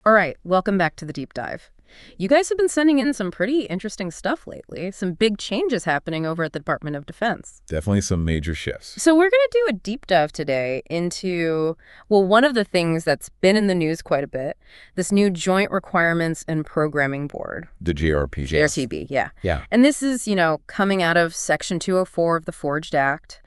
All right, welcome back to the deep dive. You guys have been sending in some pretty interesting stuff lately, some big changes happening over at the Department of Defense. Definitely some major shifts. So we're going to do a deep dive today into, well, one of the things that's been in the news quite a bit, this new Joint Requirements and Programming Board. The JRPB. JRPB, yeah. Yeah. And this is, coming out of Section 204 of the Forged Act.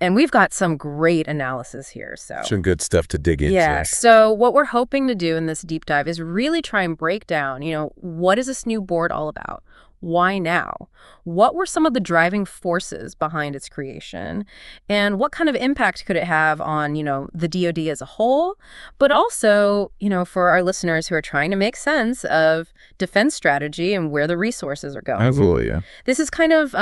And we've got some great analysis here. Some good stuff to dig into. Yeah. So what we're hoping to do in this deep dive is really try and break down, what is this new board all about? Why now? What were some of the driving forces behind its creation? And what kind of impact could it have on, the DoD as a whole? But also, for our listeners who are trying to make sense of defense strategy and where the resources are going. Absolutely, yeah. This is kind of,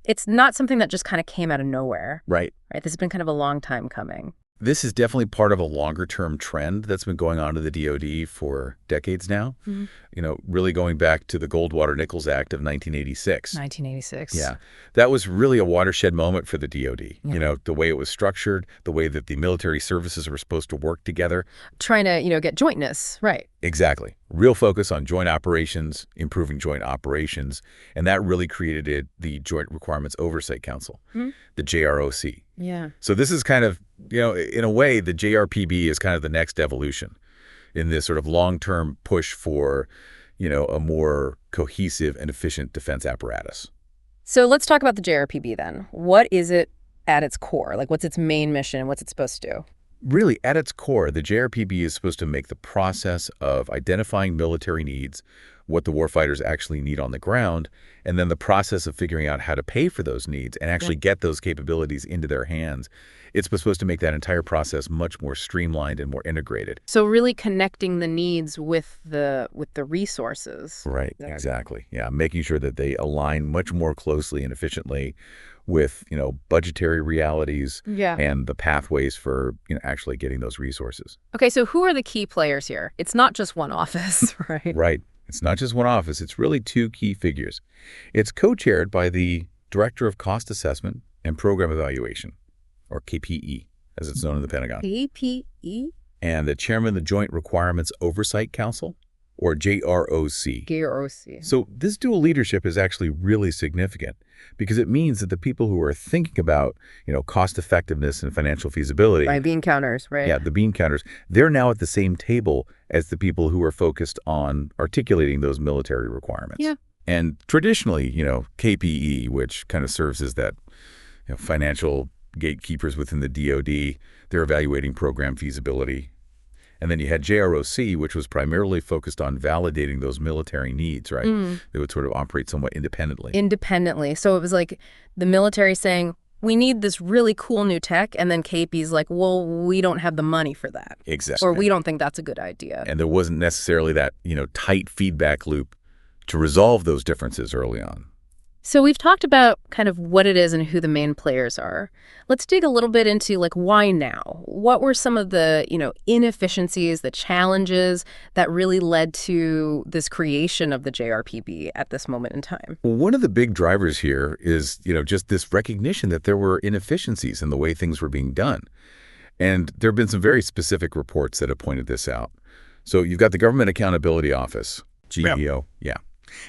it's not something that just kind of came out of nowhere. Right. This has been kind of a long time coming. This is definitely part of a longer-term trend that's been going on to the DoD for decades now. Mm-hmm. Really going back to the Goldwater-Nichols Act of 1986. 1986. Yeah. That was really a watershed moment for the DoD. Yeah. The way it was structured, the way that the military services were supposed to work together. Trying to, get jointness, right. Exactly. Real focus on joint operations, improving joint operations, and that really created the Joint Requirements Oversight Council, the JROC. Yeah. So this is kind of, in a way, the JRPB is kind of the next evolution in this sort of long-term push for, a more cohesive and efficient defense apparatus. So let's talk about the JRPB then. What is it at its core? What's its main mission? What's it supposed to do? Really, at its core, the JRPB is supposed to make the process of identifying military needs, what the warfighters actually need on the ground, and then the process of figuring out how to pay for those needs and actually get those capabilities into their hands. It's supposed to make that entire process much more streamlined and more integrated. So really connecting the needs with the resources. Right, exactly. Yeah, making sure that they align much more closely and efficiently with, budgetary realities and the pathways for, actually getting those resources. Okay, so who are the key players here? It's not just one office, right? Right. It's not just one office. It's really two key figures. It's co-chaired by the Director of Cost Assessment and Program Evaluation, or KPE, as it's known in the Pentagon. KPE? And the Chairman of the Joint Requirements Oversight Council, or JROC. JROC. So this dual leadership is actually really significant because it means that the people who are thinking about, cost effectiveness and financial feasibility. Right, bean counters, right? Yeah, the bean counters. They're now at the same table as the people who are focused on articulating those military requirements. Yeah. And traditionally, KPE, which kind of serves as that financial gatekeepers within the DoD, they're evaluating program feasibility. And then you had JROC, which was primarily focused on validating those military needs, right? They would sort of operate somewhat independently. Independently. So it was like the military saying, we need this really cool new tech, and then KP's like, well, we don't have the money for that. Exactly. Or we don't think that's a good idea. And there wasn't necessarily that, tight feedback loop to resolve those differences early on. So we've talked about kind of what it is and who the main players are. Let's dig a little bit into why now? What were some of the, inefficiencies, the challenges that really led to this creation of the JRPB at this moment in time? Well, one of the big drivers here is, just this recognition that there were inefficiencies in the way things were being done. And there have been some very specific reports that have pointed this out. So you've got the Government Accountability Office, GEO. Yeah.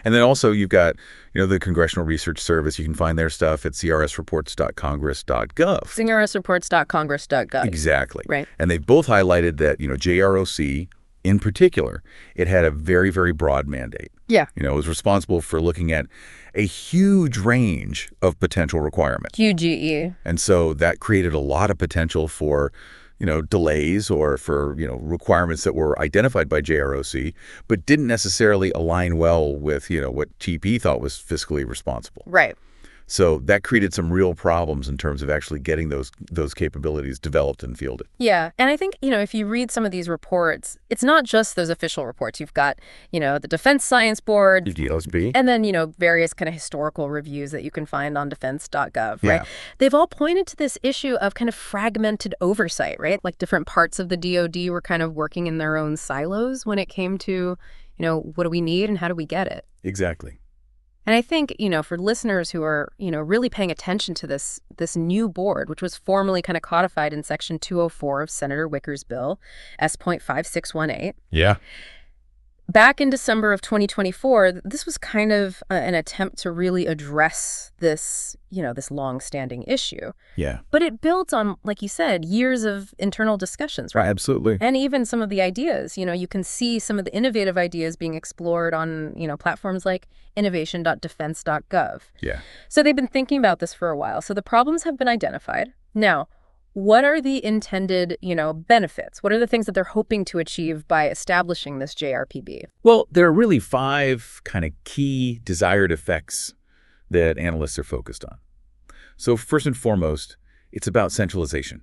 And then also you've got, the Congressional Research Service. You can find their stuff at crsreports.congress.gov. crsreports.congress.gov. Exactly. Right. And they've both highlighted that, JROC in particular, it had a very, very broad mandate. Yeah. It was responsible for looking at a huge range of potential requirements. QGE. And so that created a lot of potential for delays or for, requirements that were identified by JROC, but didn't necessarily align well with, what TP thought was fiscally responsible. Right. So that created some real problems in terms of actually getting those capabilities developed and fielded. Yeah. And I think, if you read some of these reports, it's not just those official reports. You've got, the Defense Science Board. DLSB. And then, various kind of historical reviews that you can find on defense.gov, right? Yeah. They've all pointed to this issue of kind of fragmented oversight, right? Like different parts of the DoD were kind of working in their own silos when it came to, what do we need and how do we get it? Exactly. And I think, for listeners who are, really paying attention to this new board, which was formally kind of codified in Section 204 of Senator Wicker's bill, S.5618. Yeah. back in December of 2024, this was kind of an attempt to really address this, this long-standing issue. Yeah. But it built on, like you said, years of internal discussions, right? Absolutely. And even some of the ideas. You can see some of the innovative ideas being explored on, platforms like innovation.defense.gov. Yeah. So they've been thinking about this for a while. So the problems have been identified. Now, what are the intended, benefits? What are the things that they're hoping to achieve by establishing this JRPB? Well, there are really 5 kind of key desired effects that analysts are focused on. So first and foremost, it's about centralization.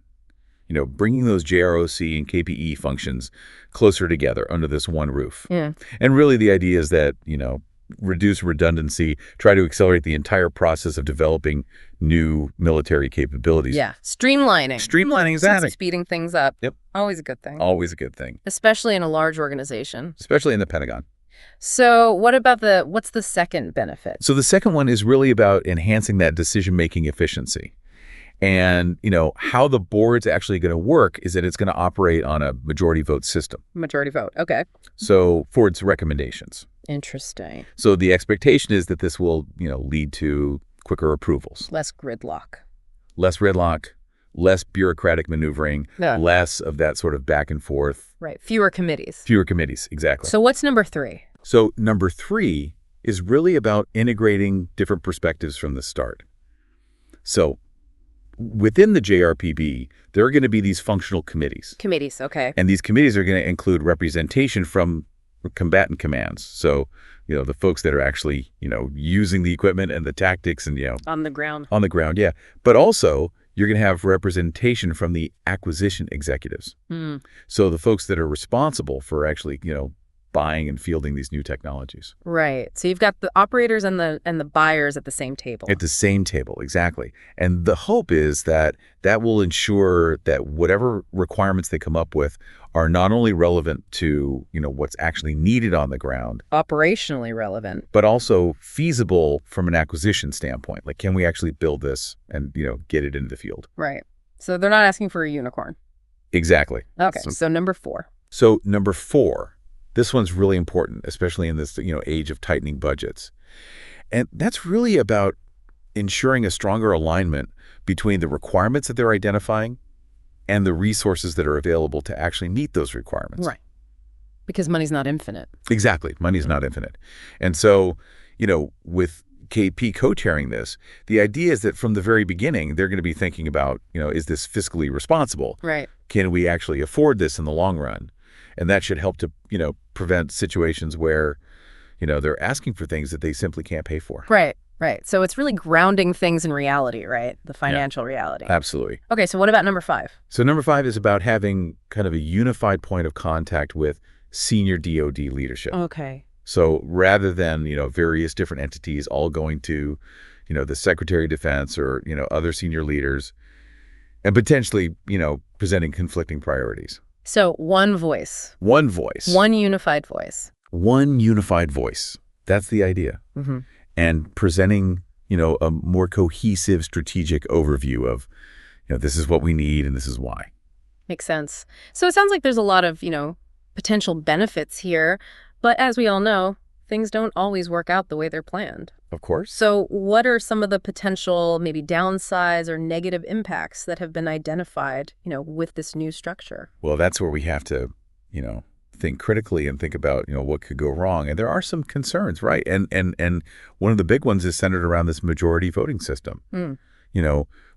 Bringing those JROC and KPE functions closer together under this one roof. Yeah. And really the idea is that, reduce redundancy, try to accelerate the entire process of developing new military capabilities. Yeah, streamlining. Streamlining, exactly. Speeding things up. Yep. Always a good thing. Always a good thing. Especially in a large organization. Especially in the Pentagon. So what's the second benefit? So the second one is really about enhancing that decision-making efficiency. And, how the board's actually going to work is that it's going to operate on a majority vote system. Majority vote, okay. So for its recommendations. Interesting. So the expectation is that this will, lead to quicker approvals. Less gridlock. Less gridlock, less bureaucratic maneuvering, less of that sort of back and forth. Right, fewer committees. Fewer committees, exactly. So what's number 3? So number 3 is really about integrating different perspectives from the start. So within the JRPB, there are going to be these functional committees. Committees, okay. And these committees are going to include representation from combatant commands. So, the folks that are actually, using the equipment and the tactics and, on the ground. On the ground, yeah. But also, you're going to have representation from the acquisition executives. So the folks that are responsible for actually, buying and fielding these new technologies. Right. So you've got the operators and the buyers at the same table. At the same table, exactly. And the hope is that that will ensure that whatever requirements they come up with are not only relevant to, what's actually needed on the ground. Operationally relevant. But also feasible from an acquisition standpoint. Like, can we actually build this and, get it into the field? Right. So they're not asking for a unicorn. Exactly. Okay. So number 4. So number 4. This one's really important, especially in this, age of tightening budgets. And that's really about ensuring a stronger alignment between the requirements that they're identifying and the resources that are available to actually meet those requirements. Right. Because money's not infinite. Exactly. Money's not infinite. And so, with KP co-chairing this, the idea is that from the very beginning, they're going to be thinking about, is this fiscally responsible? Right. Can we actually afford this in the long run? And that should help to, prevent situations where, they're asking for things that they simply can't pay for. Right, right. So it's really grounding things in reality, right? The financial reality. Absolutely. Okay, so what about number 5? So number 5 is about having kind of a unified point of contact with senior DoD leadership. Okay. So rather than, various different entities all going to, the Secretary of Defense or, other senior leaders and potentially, presenting conflicting priorities. So one voice. One voice. One unified voice. One unified voice. That's the idea. Mm-hmm. And presenting, a more cohesive strategic overview of, this is what we need and this is why. Makes sense. So it sounds like there's a lot of, potential benefits here. But as we all know, things don't always work out the way they're planned. Of course. So what are some of the potential maybe downsides or negative impacts that have been identified, with this new structure? Well, that's where we have to, think critically and think about, what could go wrong. And there are some concerns, right? And one of the big ones is centered around this majority voting system.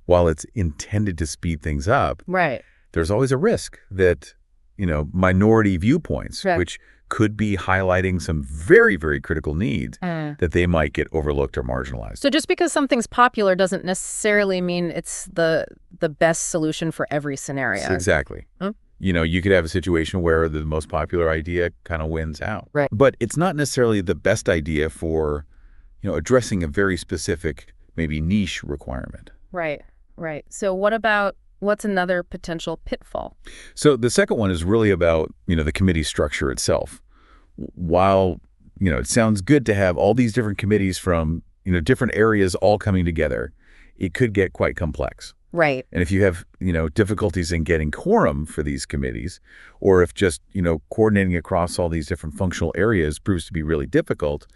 While it's intended to speed things up, right, there's always a risk that, minority viewpoints, right, which could be highlighting some very, very critical needs that they might get overlooked or marginalized. So just because something's popular doesn't necessarily mean it's the best solution for every scenario. Exactly. Huh? You could have a situation where the most popular idea kind of wins out. Right. But it's not necessarily the best idea for, addressing a very specific, maybe niche requirement. Right, right. So what's another potential pitfall? So the second one is really about, the committee structure itself. While, it sounds good to have all these different committees from, different areas all coming together, it could get quite complex. Right. And if you have, difficulties in getting quorum for these committees, or if just, coordinating across all these different functional areas proves to be really difficult,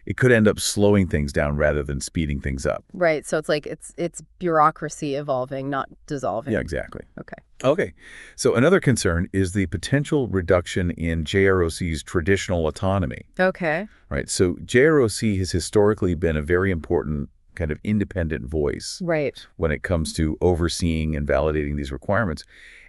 it could end up slowing things down rather than speeding things up. Right. So it's like it's bureaucracy evolving, not dissolving. Yeah, exactly. Okay. Okay. So another concern is the potential reduction in JROC's traditional autonomy. Okay. Right. So JROC has historically been a very important kind of independent voice Right. when it comes to overseeing and validating these requirements.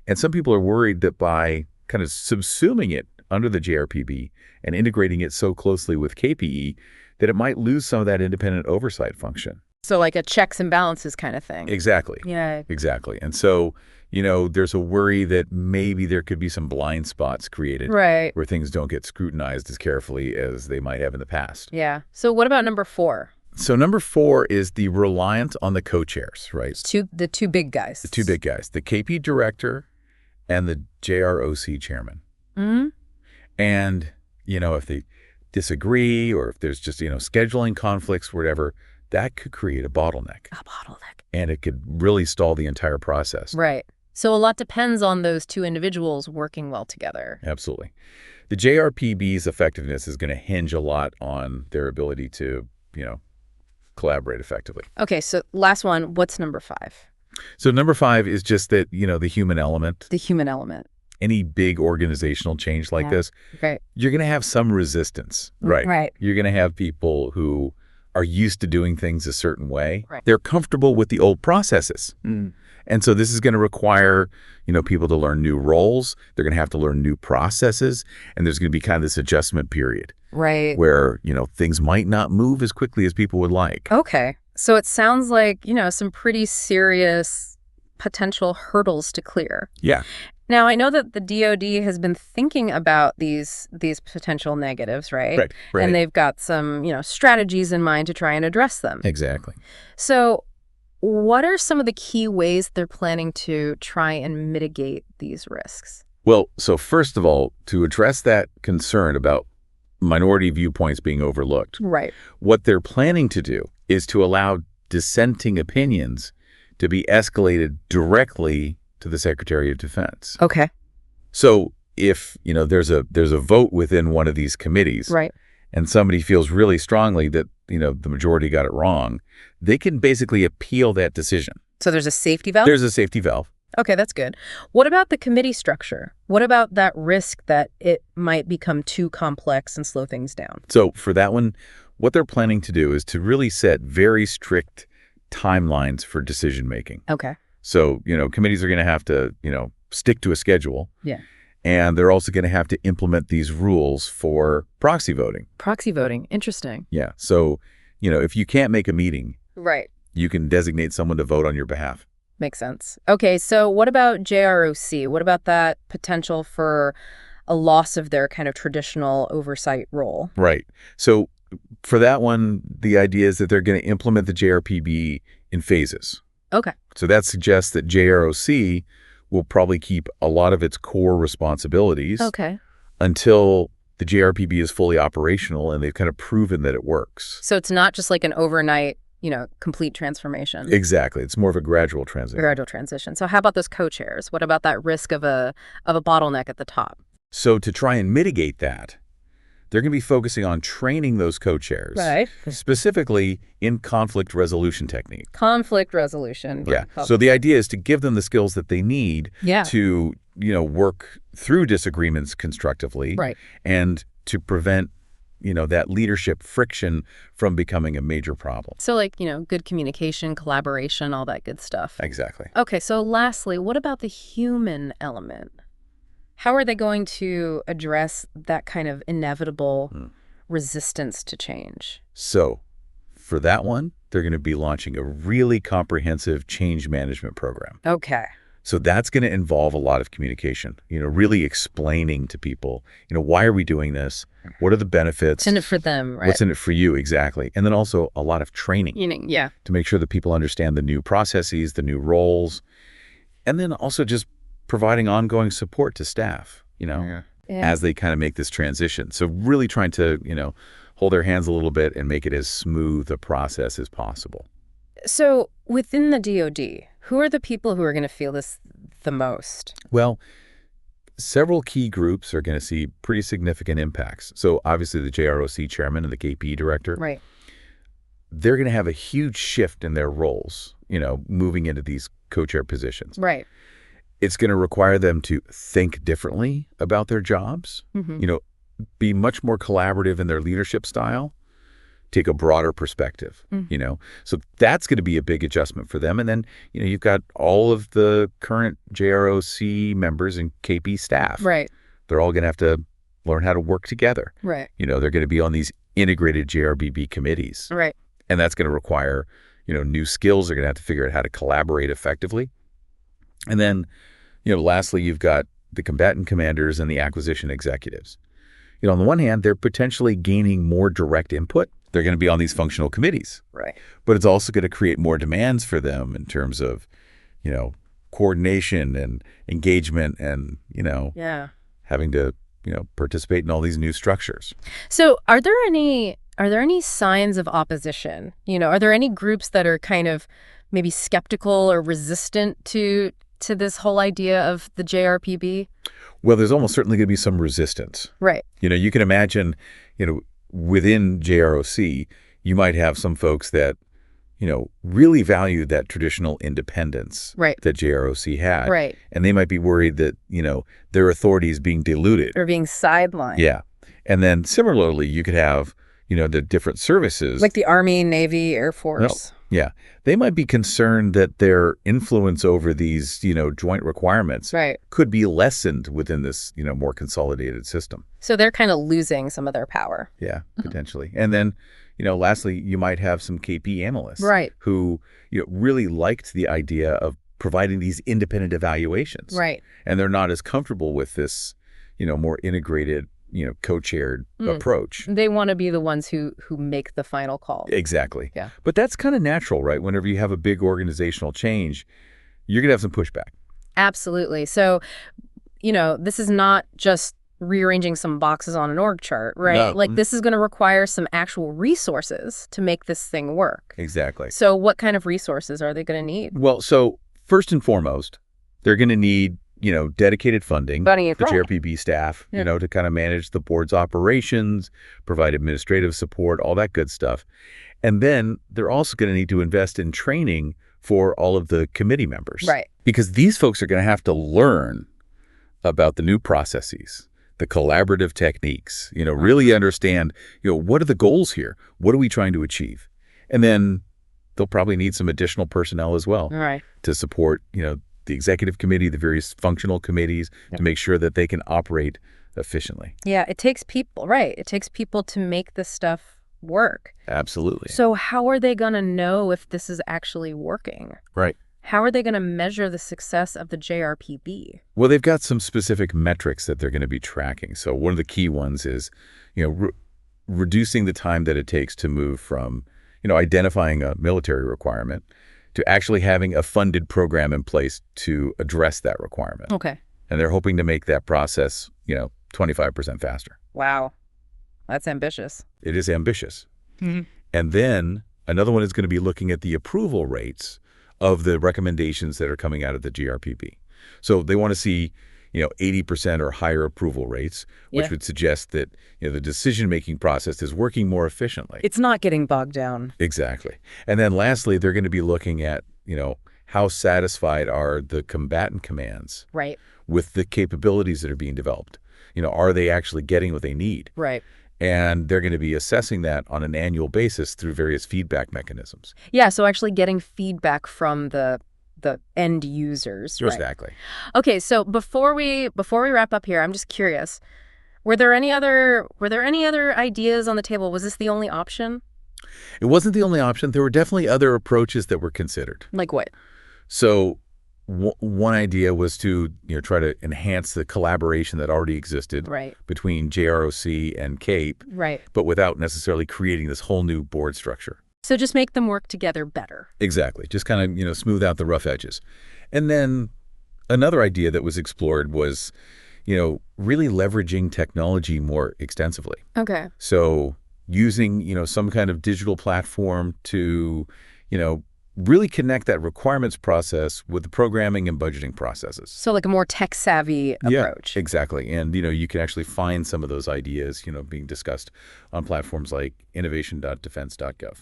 And some people are worried that by kind of subsuming it under the JRPB and integrating it so closely with KPE, that it might lose some of that independent oversight function. So like a checks and balances kind of thing. Exactly. Yeah. Exactly. And so, there's a worry that maybe there could be some blind spots created Right. where things don't get scrutinized as carefully as they might have in the past. Yeah. So what about number 4? So number 4 is the reliance on the co-chairs, right? The two big guys. The two big guys, the KP director and the JROC chairman. Mm-hmm. And, if they disagree or if there's just, scheduling conflicts, whatever, that could create a bottleneck. A bottleneck. And it could really stall the entire process. Right. So a lot depends on those two individuals working well together. Absolutely. The JRPB's effectiveness is going to hinge a lot on their ability to, collaborate effectively. Okay, so last one, what's number 5? So number 5 is just that, the human element. The human element. Any big organizational change like this, Right. you're going to have some resistance. Right. Right. You're going to have people who are used to doing things a certain way. Right. They're comfortable with the old processes. Mm. And so this is going to require, people to learn new roles. They're going to have to learn new processes. And there's going to be kind of this adjustment period. Right. Where, things might not move as quickly as people would like. Okay. So it sounds like, some pretty serious potential hurdles to clear. Yeah. Now, I know that the DoD has been thinking about these potential negatives, right? Right. And they've got some, strategies in mind to try and address them. Exactly. So what are some of the key ways they're planning to try and mitigate these risks? Well, so first of all, to address that concern about minority viewpoints being overlooked, Right. what they're planning to do is to allow dissenting opinions to be escalated directly to the Secretary of Defense. Okay. So if, there's a vote within one of these committees, Right. and somebody feels really strongly that, the majority got it wrong, they can basically appeal that decision. So there's a safety valve? There's a safety valve. Okay, that's good. What about the committee structure? What about that risk that it might become too complex and slow things down? So for that one, what they're planning to do is to really set very strict timelines for decision making. Okay. So, committees are going to have to, stick to a schedule. Yeah. And they're also going to have to implement these rules for proxy voting. Proxy voting. Interesting. Yeah. So, if you can't make a meeting, Right. you can designate someone to vote on your behalf. Makes sense. Okay, so what about JROC? What about that potential for a loss of their kind of traditional oversight role? Right. So for that one, the idea is that they're going to implement the JRPB in phases. Okay. So that suggests that JROC will probably keep a lot of its core responsibilities until the JRPB is fully operational and they've kind of proven that it works. So it's not just like an overnight, complete transformation. Exactly. It's more of a gradual transition. Gradual transition. So how about those co-chairs? What about that risk of a bottleneck at the top? So to try and mitigate that, they're going to be focusing on training those co-chairs. Right. Specifically in conflict resolution technique. Conflict resolution. Yeah. So the idea is to give them the skills that they need to, work through disagreements constructively. Right. And to prevent, that leadership friction from becoming a major problem. So like, good communication, collaboration, all that good stuff. Exactly. Okay. So lastly, what about the human element? How are they going to address that kind of inevitable resistance to change? So for that one, they're going to be launching a really comprehensive change management program. Okay. So that's going to involve a lot of communication, really explaining to people, why are we doing this? What are the benefits? What's in it for them, right? What's in it for you, exactly. And then also a lot of training. To make sure that people understand the new processes, the new roles, and then also just providing ongoing support to staff, as they kind of make this transition. So really trying to, hold their hands a little bit and make it as smooth a process as possible. So within the DoD, who are the people who are going to feel this the most? Well, several key groups are going to see pretty significant impacts. So obviously the JROC chairman and the KP director, Right. they're going to have a huge shift in their roles, moving into these co-chair positions. Right. It's going to require them to think differently about their jobs, be much more collaborative in their leadership style, take a broader perspective, So that's going to be a big adjustment for them. And then, you've got all of the current JROC members and KP staff. Right. They're all going to have to learn how to work together. Right. They're going to be on these integrated JRBB committees. Right. And that's going to require, new skills. They're going to have to figure out how to collaborate effectively. And then, lastly, you've got the combatant commanders and the acquisition executives. On the one hand, they're potentially gaining more direct input. They're going to be on these functional committees. Right. But it's also going to create more demands for them in terms of, coordination and engagement and, having to, participate in all these new structures. So are there any signs of opposition? Are there any groups that are kind of maybe skeptical or resistant to this whole idea of the JRPB? Well, there's almost certainly going to be some resistance. Right. You can imagine, within JROC, you might have some folks that, really value that traditional independence right. that JROC had. Right. And they might be worried that, their authority is being diluted. Or being sidelined. Yeah. And then similarly, you could have, the different services. Like the Army, Navy, Air Force. No. Yeah. They might be concerned that their influence over these, joint requirements right. could be lessened within this, more consolidated system. So they're kind of losing some of their power. Yeah, potentially. And then, lastly, you might have some KP analysts right. who, really liked the idea of providing these independent evaluations. Right. And they're not as comfortable with this, more integrated, co-chaired approach. They want to be the ones who make the final call. Exactly. Yeah. But that's kind of natural, right? Whenever you have a big organizational change, you're going to have some pushback. Absolutely. So, this is not just rearranging some boxes on an org chart, right? No. Like this is going to require some actual resources to make this thing work. Exactly. So what kind of resources are they going to need? Well, so first and foremost, they're going to need dedicated funding for JRPB staff, yeah. To kind of manage the board's operations, provide administrative support, all that good stuff. And then they're also going to need to invest in training for all of the committee members. Right. Because these folks are going to have to learn about the new processes, the collaborative techniques, really understand, what are the goals here? What are we trying to achieve? And then they'll probably need some additional personnel as well to support, the executive committee, the various functional committees, to make sure that they can operate efficiently. Yeah, it takes people, right? It takes people to make this stuff work. Absolutely. So how are they going to know if this is actually working? Right. How are they going to measure the success of the JRPB? Well, they've got some specific metrics that they're going to be tracking. So one of the key ones is, reducing the time that it takes to move from, identifying a military requirement to actually having a funded program in place to address that requirement. Okay. And they're hoping to make that process, 25% faster. Wow. That's ambitious. It is ambitious. Mm-hmm. And then another one is going to be looking at the approval rates of the recommendations that are coming out of the JRPB. So they want to see, 80% or higher approval rates, which would suggest that, the decision-making process is working more efficiently. It's not getting bogged down. Exactly. And then lastly, they're going to be looking at, how satisfied are the combatant commands right. with the capabilities that are being developed? Are they actually getting what they need? Right. And they're going to be assessing that on an annual basis through various feedback mechanisms. Yeah, so actually getting feedback from the end users. Exactly. Right? Okay, so before we wrap up here, I'm just curious. Were there any other ideas on the table? Was this the only option? It wasn't the only option. There were definitely other approaches that were considered. Like what? So one idea was to try to enhance the collaboration that already existed between JROC and CAPE, but without necessarily creating this whole new board structure. So just make them work together better. Exactly. Just kind of smooth out the rough edges. And then another idea that was explored was really leveraging technology more extensively. Okay. So using some kind of digital platform to really connect that requirements process with the programming and budgeting processes. So like a more tech-savvy approach. Yeah, exactly. And, you can actually find some of those ideas, being discussed on platforms like innovation.defense.gov.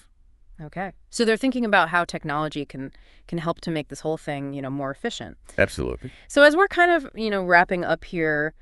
Okay. So they're thinking about how technology can help to make this whole thing, more efficient. Absolutely. So as we're kind of, wrapping up here,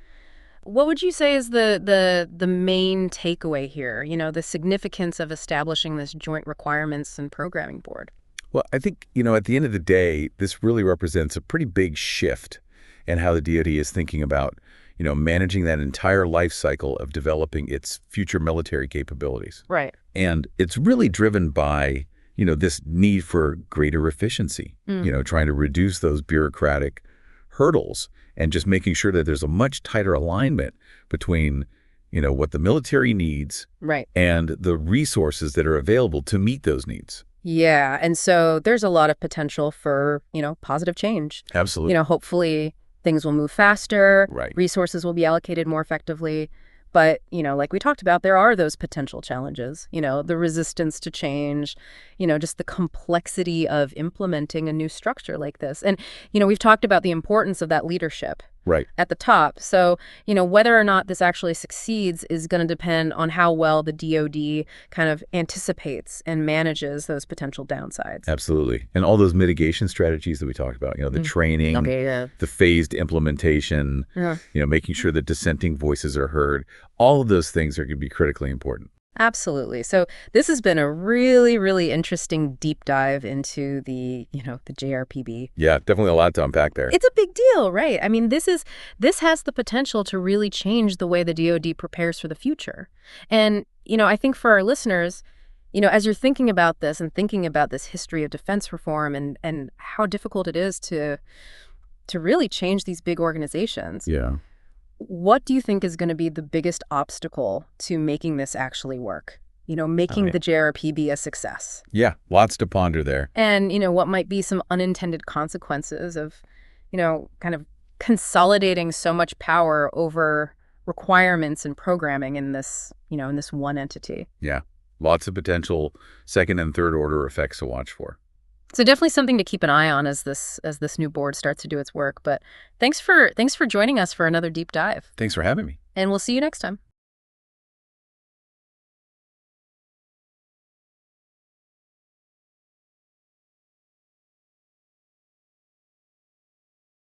what would you say is the main takeaway here, the significance of establishing this Joint Requirements and Programming Board? Well, I think, at the end of the day, this really represents a pretty big shift in how the DoD is thinking about, managing that entire life cycle of developing its future military capabilities. Right. And it's really driven by, this need for greater efficiency, trying to reduce those bureaucratic hurdles and just making sure that there's a much tighter alignment between, what the military needs right. and the resources that are available to meet those needs. Yeah. And so there's a lot of potential for, positive change. Absolutely. Hopefully things will move faster. Right. Resources will be allocated more effectively. But, like we talked about, there are those potential challenges, the resistance to change, just the complexity of implementing a new structure like this. And, we've talked about the importance of that leadership. Right. At the top. So, whether or not this actually succeeds is going to depend on how well the DoD kind of anticipates and manages those potential downsides. Absolutely. And all those mitigation strategies that we talked about, the training, the phased implementation, making sure that dissenting voices are heard, all of those things are going to be critically important. Absolutely. So this has been a really, really interesting deep dive into the JRPB. Yeah, definitely a lot to unpack there. It's a big deal, right? I mean, this has the potential to really change the way the DoD prepares for the future. And, I think for our listeners, as you're thinking about this and thinking about this history of defense reform and how difficult it is to really change these big organizations. Yeah. What do you think is going to be the biggest obstacle to making this actually work? Making the JRPB a success? Yeah, lots to ponder there. And, what might be some unintended consequences of, kind of consolidating so much power over requirements and programming in this, in this one entity? Yeah, lots of potential second and third order effects to watch for. So definitely something to keep an eye on as this new board starts to do its work. But thanks for joining us for another deep dive. Thanks for having me. And we'll see you next time.